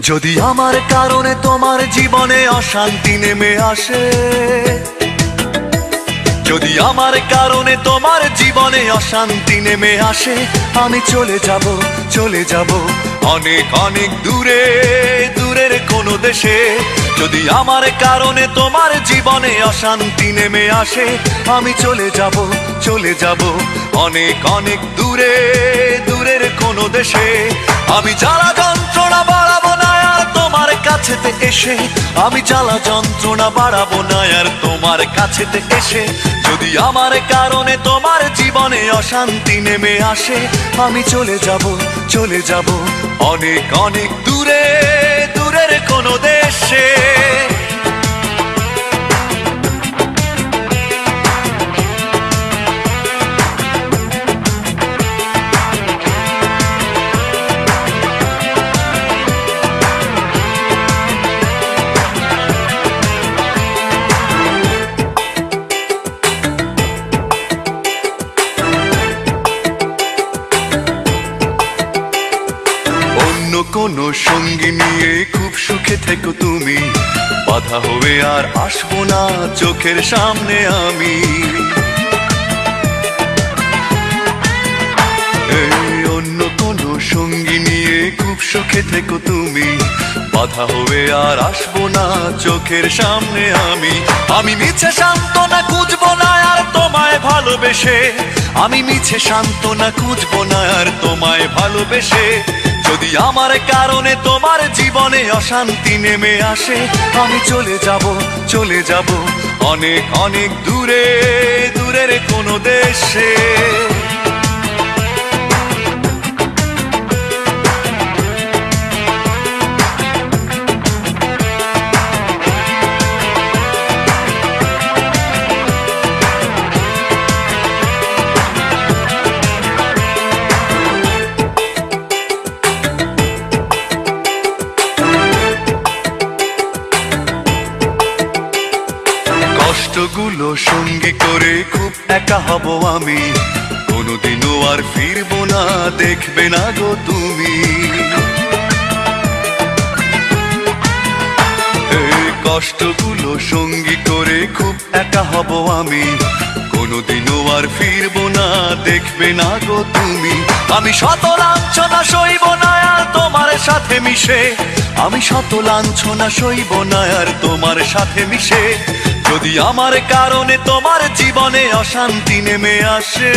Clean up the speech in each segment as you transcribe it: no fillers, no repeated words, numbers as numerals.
যদি আমার কারণে তোমার জীবনে অশান্তি নেমে আসে, যদি আমার কারণে তোমার জীবনে অশান্তি নেমে আসে, আমি চলে যাব, চলে যাব অনেক অনেক দূরে, দূরের কোনো দেশে। যদি আমার কারণে তোমার জীবনে অশান্তি নেমে আসে, আমি চলে যাব, চলে যাব অনেক অনেক দূরে, দূরের কোনো দেশে। আমি জ্বালা যন্ত্রণা বাড়াবো না আর তোমার কাছেতে এসে, আমি জ্বালা যন্ত্রণা বাড়াবো না আর তোমার কাছেতে এসে। যদি আমার কারণে তোমার জীবনে অশান্তি নেমে আসে, আমি চলে যাব, চলে যাব অনেক অনেক দূরে, দূরের কোনো দেশে। কোনো সঙ্গী নিয়ে খুব সুখে থেকো তুমি, বাধা হবে আর আসবো না চোখের সামনে আমি। অন্য কোনো সঙ্গী নিয়ে খুব সুখে থেকো তুমি, বাধা হবে আর আসবো না চোখের সামনে আমি। আমি মিছে সান্ত্বনা খুঁজবো না আর তোমায় ভালোবেসে, আমি মিছে সান্ত্বনা খুঁজবো না আর তোমায় ভালোবেসে। যদি আমার কারণে তোমার জীবনে অশান্তি নেমে আসে, আমি চলে যাব, চলে যাব অনেক অনেক দূরে, দূরের কোনো দেশে। কষ্টগুলো সঙ্গী করে খুব একা হব আমি, কোনোদিনও আর ফিরবো না দেখবে না গো তুমি। কষ্টগুলো সঙ্গী করে খুব একা হব আমি, কোনোদিনও আর ফিরবো না দেখবে না গো তুমি। আমি শত লাঞ্ছনা সইব না আর তোমার সাথে মিশে, আমি শত লাঞ্ছনা সইব না আর তোমার সাথে মিশে। যদি আমার কারণে তোমার জীবনে অশান্তি নেমে আসে,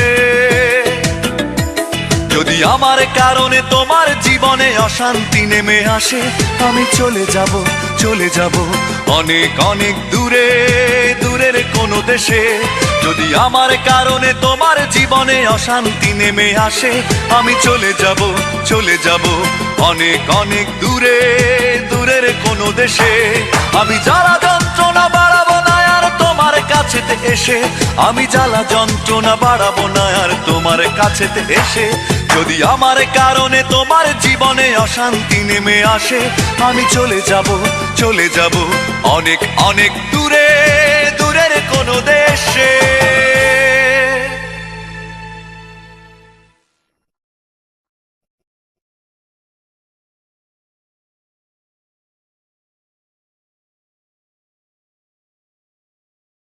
যদি আমার কারণে তোমার জীবনে অশান্তি নেমে আসে, আমি চলে যাব, চলে যাব অনেক অনেক দূরে, দূরের কোনো দেশে। যদি আমার কারণে তোমার জীবনে অশান্তি নেমে আসে, আমি চলে যাব, চলে যাব অনেক অনেক দূরে, দূরের কোনো দেশে। আমি জ্বালা যন্ত্রণা বাড়াবো না আর তোমার কাছেতে এসে, আমি জ্বালা যন্ত্রণা বাড়াবো না আর তোমার কাছেতে এসে। যদি আমার কারণে তোমার জীবনে অশান্তি নেমে আসে, আমি চলে যাব, চলে যাব অনেক অনেক দূরে, দূরের কোনো দেশে।